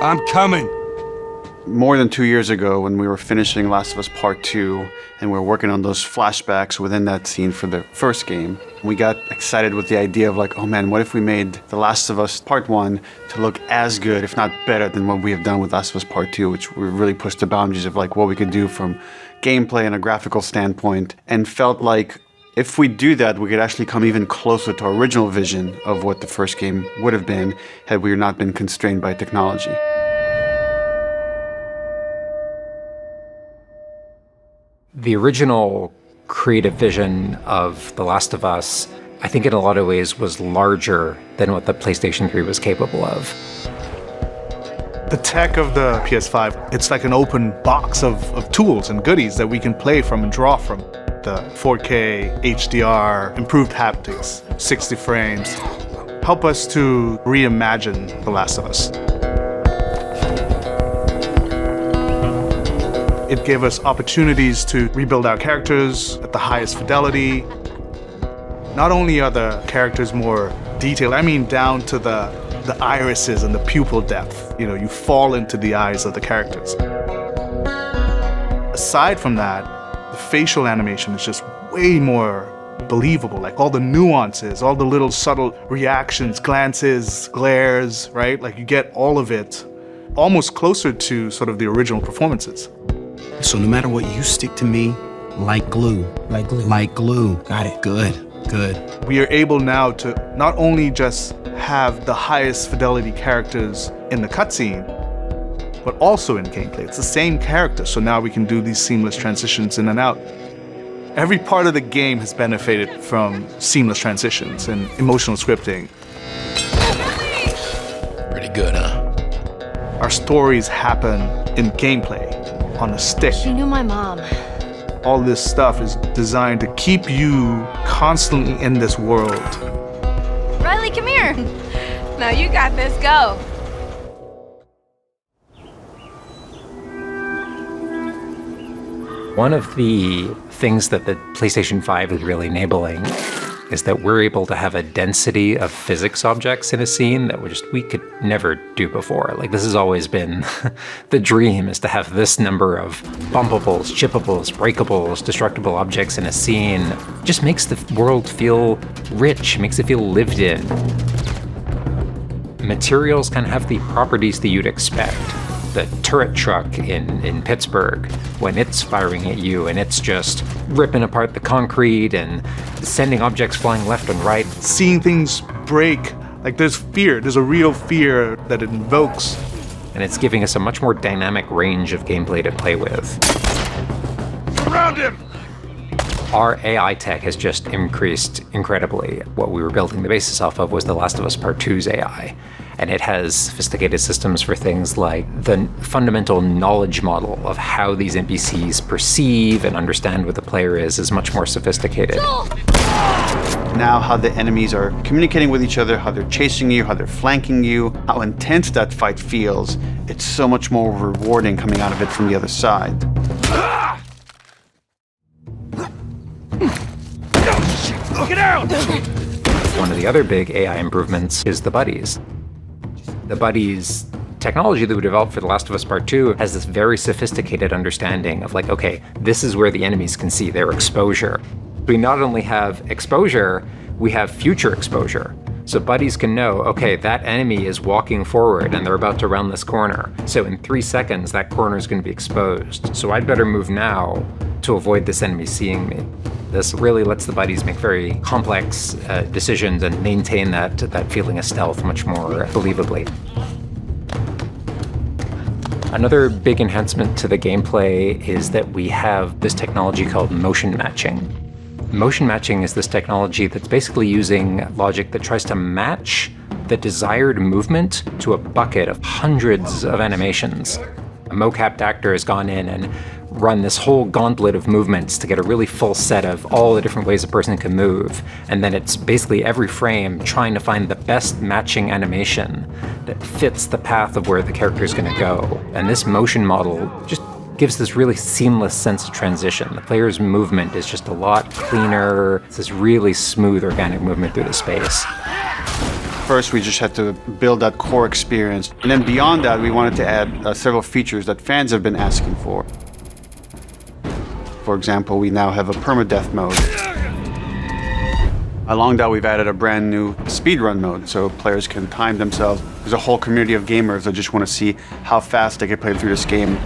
I'm coming. More than 2 years ago, when we were finishing Last of Us Part 2, and we were working on those flashbacks within that scene for the first game, we got excited with the idea of like, oh man, what if we made The Last of Us Part 1 to look as good, if not better, than what we have done with Last of Us Part 2, which we really pushed the boundaries of like what we could do from gameplay and a graphical standpoint, and felt like if we do that, we could actually come even closer to our original vision of what the first game would have been had we not been constrained by technology. The original creative vision of The Last of Us, I think in a lot of ways was larger than what the PlayStation 3 was capable of. The tech of the PS5, it's like an open box of tools and goodies that we can play from and draw from. The 4K, HDR, improved haptics, 60 frames, help us to reimagine The Last of Us. It gave us opportunities to rebuild our characters at the highest fidelity. Not only are the characters more detailed, I mean down to the irises and the pupil depth. You know, you fall into the eyes of the characters. Aside from that, the facial animation is just way more believable. Like all the nuances, all the little subtle reactions, glances, glares, right? Like you get all of it almost closer to sort of the original performances. So no matter what, you stick to me like glue. Like glue. Like glue. Got it. Good, good. We are able now to not only just have the highest fidelity characters in the cutscene, but also in gameplay. It's the same character, so now we can do these seamless transitions in and out. Every part of the game has benefited from seamless transitions and emotional scripting. Pretty good, huh? Our stories happen in gameplay, on a stick. She knew my mom. All this stuff is designed to keep you constantly in this world. Riley, come here. Now you got this, go. One of the things that the PlayStation 5 is really enabling is that we're able to have a density of physics objects in a scene that we could never do before. Like, this has always been the dream, is to have this number of bumpables, chippables, breakables, destructible objects in a scene. It just makes the world feel rich, makes it feel lived in. Materials can have the properties that you'd expect. The turret truck in Pittsburgh, when it's firing at you and it's just ripping apart the concrete and sending objects flying left and right. Seeing things break, like there's fear, there's a real fear that it invokes. And it's giving us a much more dynamic range of gameplay to play with. Surround him! Our AI tech has just increased incredibly. What we were building the basis off of was The Last of Us Part 2's AI. And it has sophisticated systems for things like the fundamental knowledge model of how these NPCs perceive and understand what the player is much more sophisticated. Now how the enemies are communicating with each other, how they're chasing you, how they're flanking you, how intense that fight feels, it's so much more rewarding coming out of it from the other side. Get out! One of the other big AI improvements is the buddies. The buddies technology that we developed for The Last of Us Part 2 has this very sophisticated understanding of like, okay, this is where the enemies can see their exposure. We not only have exposure, we have future exposure. So buddies can know, okay, that enemy is walking forward and they're about to round this corner. So in 3 seconds, that corner is going to be exposed. So I'd better move now to avoid this enemy seeing me. This really lets the buddies make very complex decisions and maintain that feeling of stealth much more believably. Another big enhancement to the gameplay is that we have this technology called motion matching. Motion matching is this technology that's basically using logic that tries to match the desired movement to a bucket of hundreds of animations. A mocapped actor has gone in and run this whole gauntlet of movements to get a really full set of all the different ways a person can move. And then it's basically every frame trying to find the best matching animation that fits the path of where the character is going to go. And this motion model just gives this really seamless sense of transition. The player's movement is just a lot cleaner. It's this really smooth, organic movement through the space. First, we just had to build that core experience. And then beyond that, we wanted to add several features that fans have been asking for. For example, we now have a permadeath mode. Along that, we've added a brand new speedrun mode, so players can time themselves. There's a whole community of gamers that just want to see how fast they can play through this game.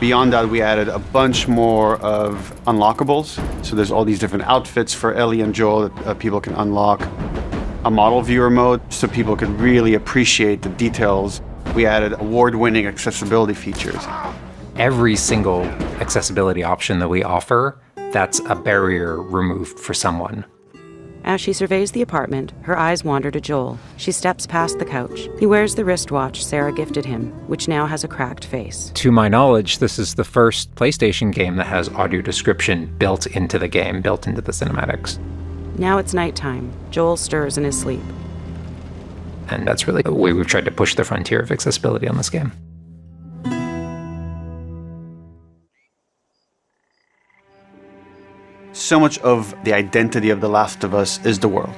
Beyond that, we added a bunch more of unlockables. So there's all these different outfits for Ellie and Joel that people can unlock. A model viewer mode, so people could really appreciate the details. We added award-winning accessibility features. Every single accessibility option that we offer, that's a barrier removed for someone. As she surveys the apartment, her eyes wander to Joel. She steps past the couch. He wears the wristwatch Sarah gifted him, which now has a cracked face. To my knowledge, this is the first PlayStation game that has audio description built into the game, built into the cinematics. Now it's nighttime. Joel stirs in his sleep. And that's really the way we've tried to push the frontier of accessibility on this game. So much of the identity of The Last of Us is the world.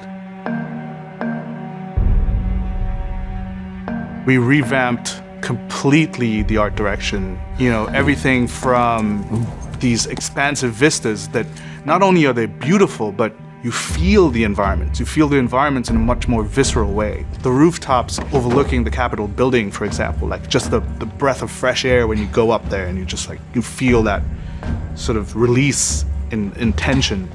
We revamped completely the art direction. You know, everything from these expansive vistas that not only are they beautiful, but you feel the environments. You feel the environments in a much more visceral way. The rooftops overlooking the Capitol building, for example, like just the breath of fresh air when you go up there and you just like, you feel that sort of release in tension.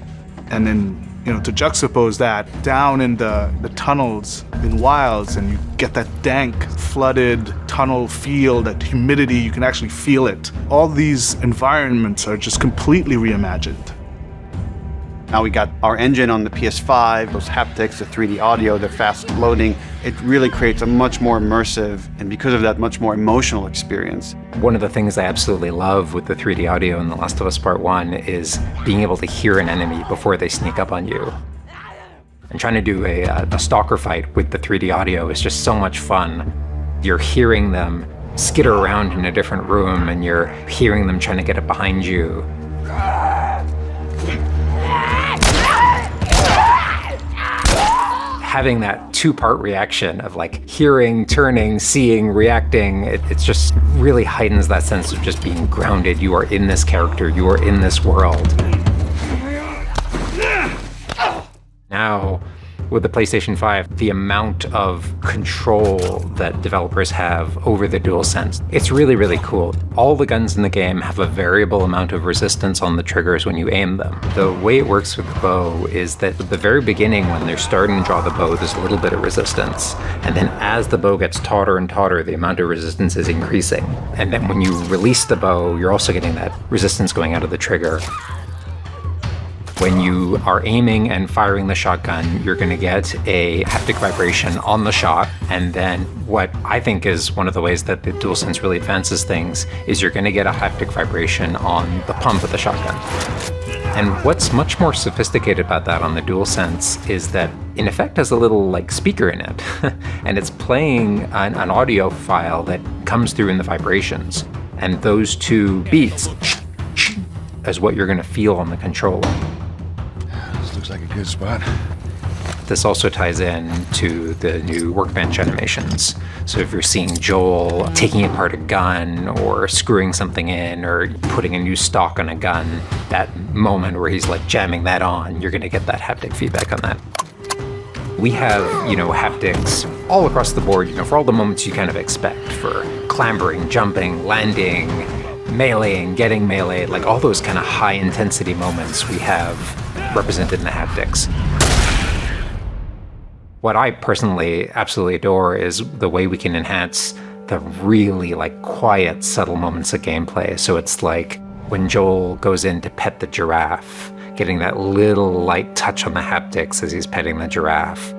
And then, you know, to juxtapose that down in the tunnels in Wilds, and you get that dank, flooded tunnel feel, that humidity, you can actually feel it. All these environments are just completely reimagined. Now we got our engine on the PS5, those haptics, the 3D audio, the fast loading. It really creates a much more immersive, and because of that, much more emotional experience. One of the things I absolutely love with the 3D audio in The Last of Us Part 1 is being able to hear an enemy before they sneak up on you. And trying to do a stalker fight with the 3D audio is just so much fun. You're hearing them skitter around in a different room, and you're hearing them trying to get up behind you. Having that two-part reaction of like hearing, turning, seeing, reacting, it just really heightens that sense of just being grounded. You are in this character, you are in this world. Now, with the PlayStation 5, the amount of control that developers have over the DualSense, it's really, really cool. All the guns in the game have a variable amount of resistance on the triggers when you aim them. The way it works with the bow is that at the very beginning, when they're starting to draw the bow, there's a little bit of resistance. And then as the bow gets tauter and tauter, the amount of resistance is increasing. And then when you release the bow, you're also getting that resistance going out of the trigger. When you are aiming and firing the shotgun, you're going to get a haptic vibration on the shot. And then what I think is one of the ways that the DualSense really advances things is you're going to get a haptic vibration on the pump of the shotgun. And what's much more sophisticated about that on the DualSense is that in effect has a little like speaker in it. And it's playing an audio file that comes through in the vibrations. And those two beats is what you're going to feel on the controller. Looks like a good spot. This also ties in to the new workbench animations. So if you're seeing Joel taking apart a gun or screwing something in or putting a new stock on a gun, that moment where he's like jamming that on, you're gonna get that haptic feedback on that. We have, haptics all across the board, for all the moments you kind of expect, for clambering, jumping, landing, meleeing, getting meleeed, like all those kind of high intensity moments we have represented in the haptics. What I personally absolutely adore is the way we can enhance the really quiet, subtle moments of gameplay. So it's like when Joel goes in to pet the giraffe, getting that little light touch on the haptics as he's petting the giraffe.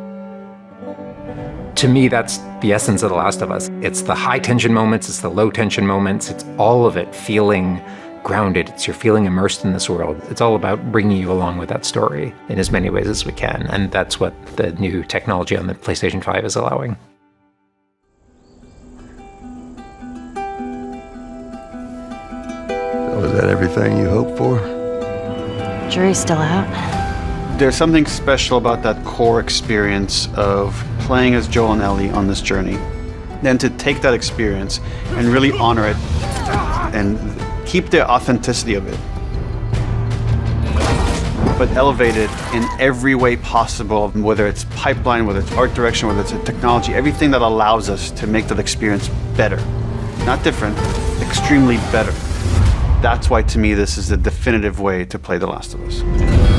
To me, that's the essence of The Last of Us. It's the high tension moments, it's the low tension moments, it's all of it feeling grounded. It's you're feeling immersed in this world. It's all about bringing you along with that story in as many ways as we can. And that's what the new technology on the PlayStation 5 is allowing. So is that everything you hoped for? Jury's still out. There's something special about that core experience of playing as Joel and Ellie on this journey. Then to take that experience and really honor it and keep the authenticity of it, but elevate it in every way possible, whether it's pipeline, whether it's art direction, whether it's a technology, everything that allows us to make that experience better. Not different, extremely better. That's why, to me, this is the definitive way to play The Last of Us.